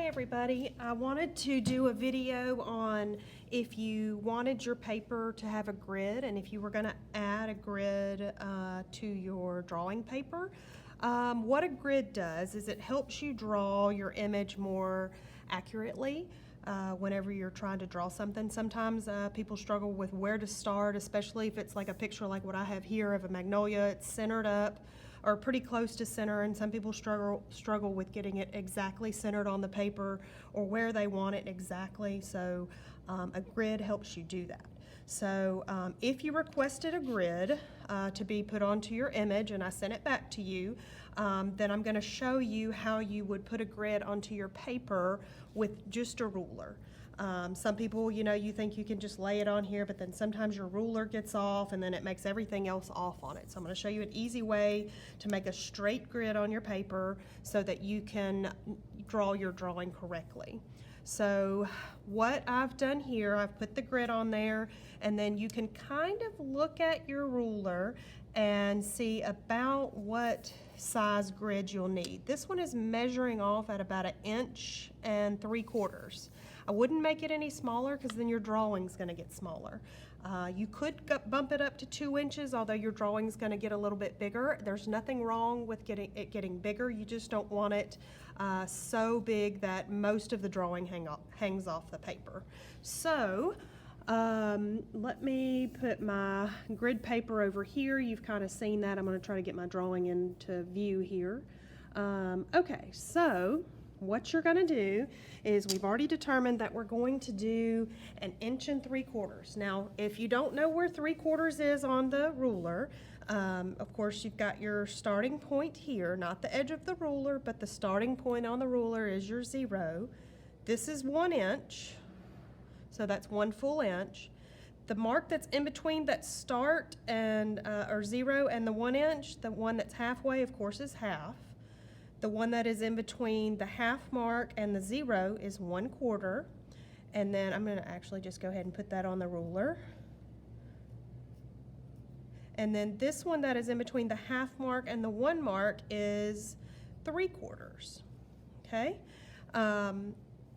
Hi everybody, I wanted to do a video on if you wanted your paper to have a grid and if you were going to add a grid to your drawing paper. What a grid does is it helps you draw your image more accurately whenever you're trying to draw something. Sometimes people struggle with where to start, especially if it's like a picture like what I have here of a magnolia. It's centered up or pretty close to center, and some people struggle with getting it exactly centered on the paper or where they want it exactly. So a grid helps you do that. So if you requested a grid to be put onto your image and I sent it back to you, then I'm going to show you how you would put a grid onto your paper with just a ruler. Some people, you think you can just lay it on here, but then sometimes your ruler gets off and then it makes everything else off on it. So I'm going to show you an easy way to make a straight grid on your paper so that you can draw your drawing correctly. So what I've done here, I've put the grid on there, and then you can kind of look at your ruler and see about what size grid you'll need. This one is measuring off at about 1 3/4 inches. I wouldn't make it any smaller because then your drawing's going to get smaller. You could bump it up to 2 inches, although your drawing's going to get a little bit bigger. There's nothing wrong with getting bigger. You just don't want it so big that most of the drawing hangs off the paper. So let me put my grid paper over here. You've kind of seen that. I'm going to try to get my drawing into view here. Okay, so what you're going to do is we've already determined that we're going to do 1 3/4 inches. Now, if you don't know where 3/4 is on the ruler, of course you've got your starting point here, not the edge of the ruler, but the starting point on the ruler is your 0. This is 1 inch, so that's 1 full inch. The mark that's in between that start and or 0 and the 1 inch, the one that's halfway, of course, is half. The one that is in between the half mark and the 0 is 1/4. And then I'm going to actually just go ahead and put that on the ruler. And then this one that is in between the half mark and the 1 mark is 3/4. Okay?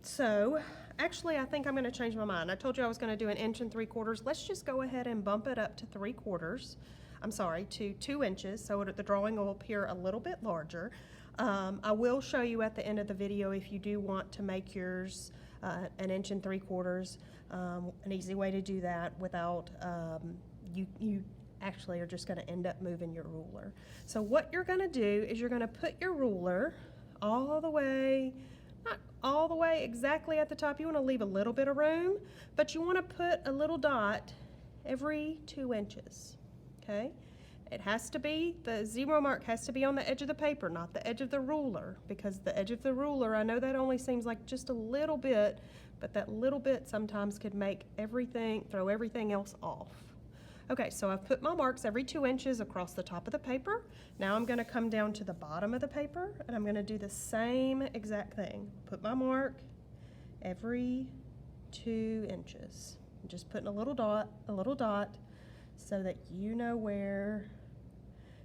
So actually I think I'm going to change my mind. I told you I was going to do 1 3/4 inches. Let's just go ahead and bump it up to 3/4. I'm sorry, to 2 inches, so the drawing will appear a little bit larger. I will show you at the end of the video if you do want to make yours 1 3/4 inches, an easy way to do that without you actually are just going to end up moving your ruler. So what you're going to do is you're going to put your ruler all the way, not all the way exactly at the top. You want to leave a little bit of room, but you want to put a little dot every 2 inches. Okay? It has to be, the 0 mark has to be on the edge of the paper, not the edge of the ruler, because the edge of the ruler, I know that only seems like just a little bit, but that little bit sometimes could make everything, throw everything else off. Okay, so I've put my marks every 2 inches across the top of the paper. Now I'm going to come down to the bottom of the paper, and I'm going to do the same exact thing. Put my mark every 2 inches. I'm just putting a little dot, so that you know where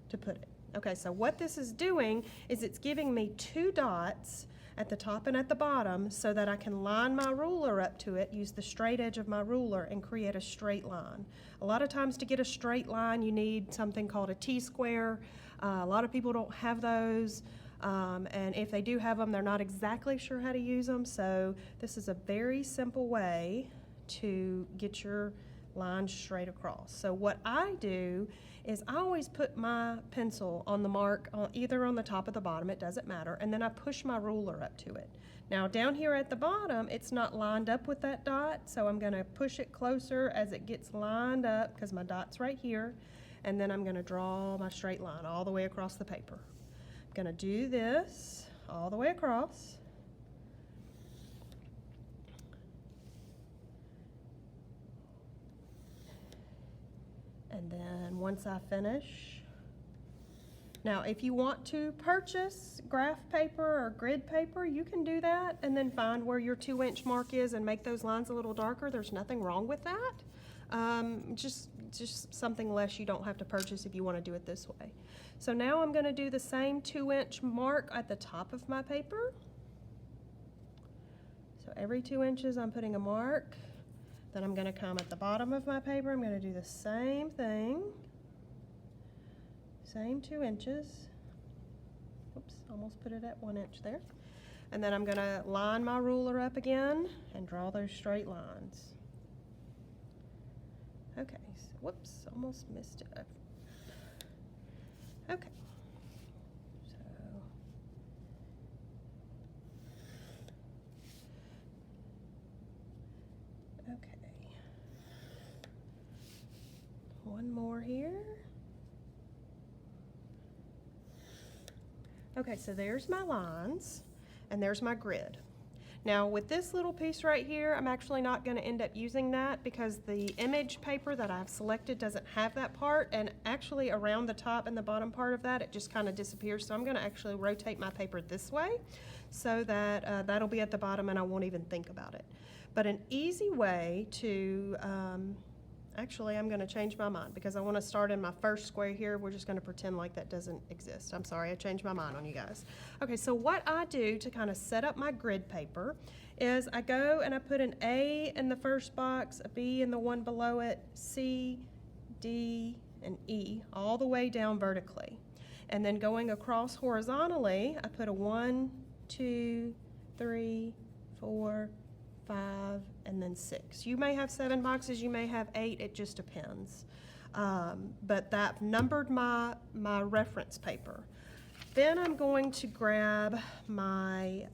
to put it. Okay, so what this is doing is it's giving me 2 dots at the top and at the bottom so that I can line my ruler up to it, use the straight edge of my ruler, and create a straight line. A lot of times to get a straight line you need something called a T-square. A lot of people don't have those, and if they do have them, they're not exactly sure how to use them. So this is a very simple way to get your line straight across. So what I do is I always put my pencil on the mark, either on the top or the bottom, it doesn't matter, and then I push my ruler up to it. Now down here at the bottom, it's not lined up with that dot, so I'm going to push it closer as it gets lined up, because my dot's right here, and then I'm going to draw my straight line all the way across the paper. I'm going to do this all the way across. And then once I finish, now if you want to purchase graph paper or grid paper, you can do that and then find where your 2 inch mark is and make those lines a little darker. There's nothing wrong with that. Just something less you don't have to purchase if you want to do it this way. So now I'm going to do the same 2 inch mark at the top of my paper. So every 2 inches I'm putting a mark. Then I'm gonna come at the bottom of my paper, I'm gonna do the same thing. Same 2 inches. Oops, almost put it at 1 inch there. And then I'm gonna line my ruler up again and draw those straight lines. Okay, so, whoops, almost missed it. Okay. Okay. One more here. Okay, so there's my lines and there's my grid. Now with this little piece right here, I'm actually not going to end up using that because the image paper that I've selected doesn't have that part, and actually around the top and the bottom part of that, it just kind of disappears. So I'm going to actually rotate my paper this way so that that'll be at the bottom and I won't even think about it. But an easy way to, actually I'm going to change my mind because I want to start in my first square here. We're just going to pretend like that doesn't exist. I'm sorry, I changed my mind on you guys. Okay, so what I do to kind of set up my grid paper is I go and I put an A in the first box, a B in the one below it, C, D, and E, all the way down vertically. And then going across horizontally, I put a 1, 2, 3, 4, 5, and then 6. You may have 7 boxes, you may have 8, it just depends. But that numbered my reference paper. Then I'm going to grab my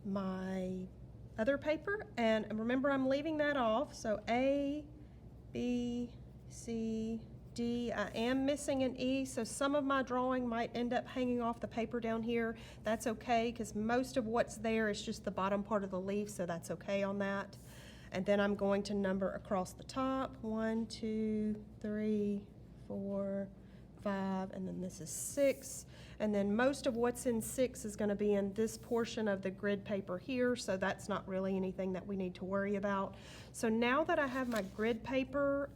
my other paper, and remember I'm leaving that off, so A, B, C, D. I am missing an E, so some of my drawing might end up hanging off the paper down here. That's okay, because most of what's there is just the bottom part of the leaf, so that's okay on that. And then I'm going to number across the top, 1, 2, 3, 4, 5, and then this is 6. And then most of what's in 6 is going to be in this portion of the grid paper here, so that's not really anything that we need to worry about. So now that I have my grid paper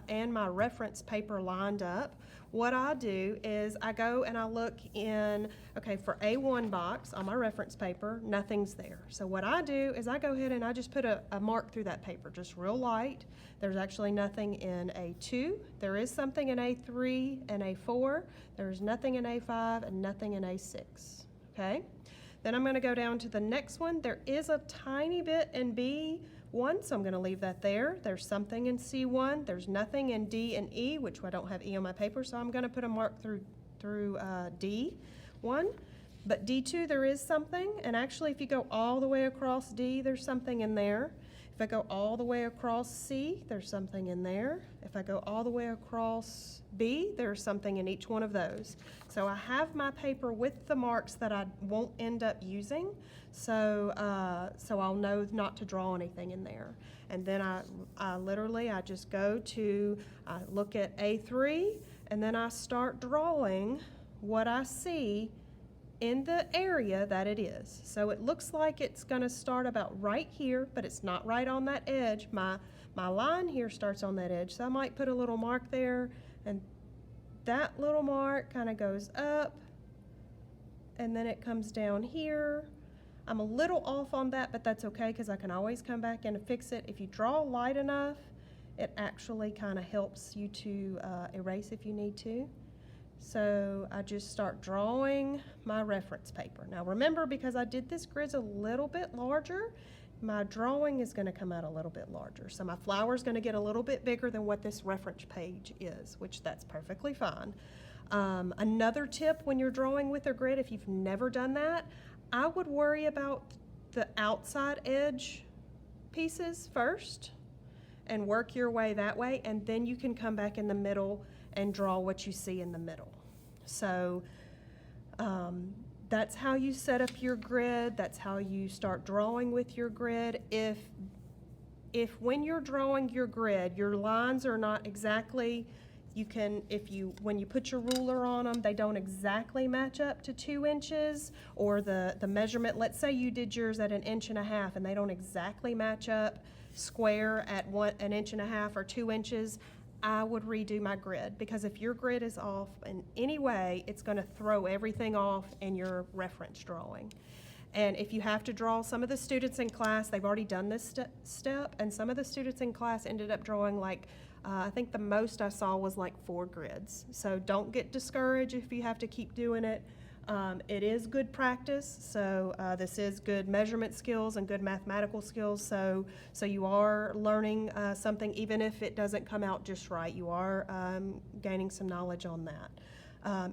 and my reference paper lined up, what I do is I go and I look in, okay, for A1 box on my reference paper, nothing's there. So what I do is I go ahead and I just put a mark through that paper, just real light. There's actually nothing in A2. There is something in A3 and A4. There's nothing in A5 and nothing in A6, okay? Then I'm gonna go down to the next one. There is a tiny bit in B1, so I'm gonna leave that there. There's something in C1. There's nothing in D and E, which I don't have E on my paper, so I'm gonna put a mark through D1. But D2, there is something, and actually if you go all the way across D, there's something in there. If I go all the way across C, there's something in there. If I go all the way across B, there's something in each one of those. So I have my paper with the marks that I won't end up using, so I'll know not to draw anything in there. And then I literally just go to, I look at A3, and then I start drawing what I see in the area that it is. So it looks like it's gonna start about right here, but it's not right on that edge. My line here starts on that edge, so I might put a little mark there, and that little mark kind of goes up, and then it comes down here. I'm a little off on that, but that's okay, because I can always come back in and fix it. If you draw light enough, it actually kind of helps you to erase if you need to. So I just start drawing my reference paper. Now remember, because I did this grid a little bit larger, my drawing is going to come out a little bit larger. So my flower is going to get a little bit bigger than what this reference page is, which that's perfectly fine. Another tip when you're drawing with a grid, if you've never done that, I would worry about the outside edge pieces first and work your way that way, and then you can come back in the middle and draw what you see in the middle. So that's how you set up your grid. That's how you start drawing with your grid. If when you're drawing your grid, your lines are not exactly, when you put your ruler on them, they don't exactly match up to 2 inches, or the measurement, let's say you did yours at 1.5 inches and they don't exactly match up square at 1.5 inches or 2 inches, I would redo my grid, because if your grid is off in any way, it's going to throw everything off in your reference drawing. And if you have to draw, some of the students in class, they've already done this step, and some of the students in class ended up drawing like, I think the most I saw was like 4 grids. So don't get discouraged if you have to keep doing it. It is good practice, so this is good measurement skills and good mathematical skills, so you are learning something, even if it doesn't come out just right. You are gaining some knowledge on that.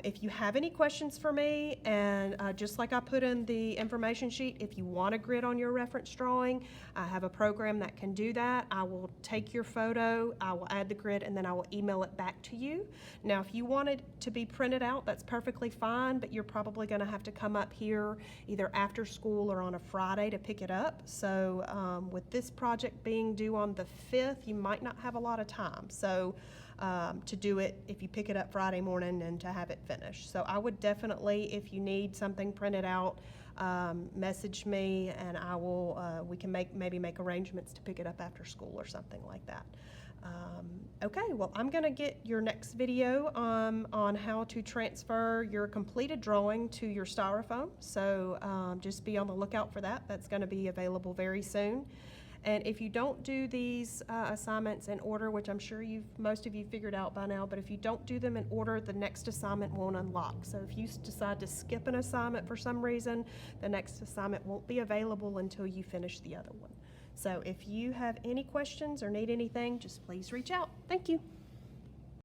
If you have any questions for me, and just like I put in the information sheet, if you want a grid on your reference drawing, I have a program that can do that. I will take your photo, I will add the grid, and then I will email it back to you. Now, if you want it to be printed out, that's perfectly fine, but you're probably going to have to come up here either after school or on a Friday to pick it up. So with this project being due on the 5th, you might not have a lot of time. So to do it if you pick it up Friday morning and to have it finished. So I would definitely, if you need something printed out, message me, and I will, we can maybe make arrangements to pick it up after school or something like that. Okay, well, I'm going to get your next video on how to transfer your completed drawing to your styrofoam. So just be on the lookout for that. That's going to be available very soon. And if you don't do these assignments in order, which I'm sure most of you figured out by now, but if you don't do them in order, the next assignment won't unlock. So if you decide to skip an assignment for some reason, the next assignment won't be available until you finish the other one. So if you have any questions or need anything, just please reach out. Thank you.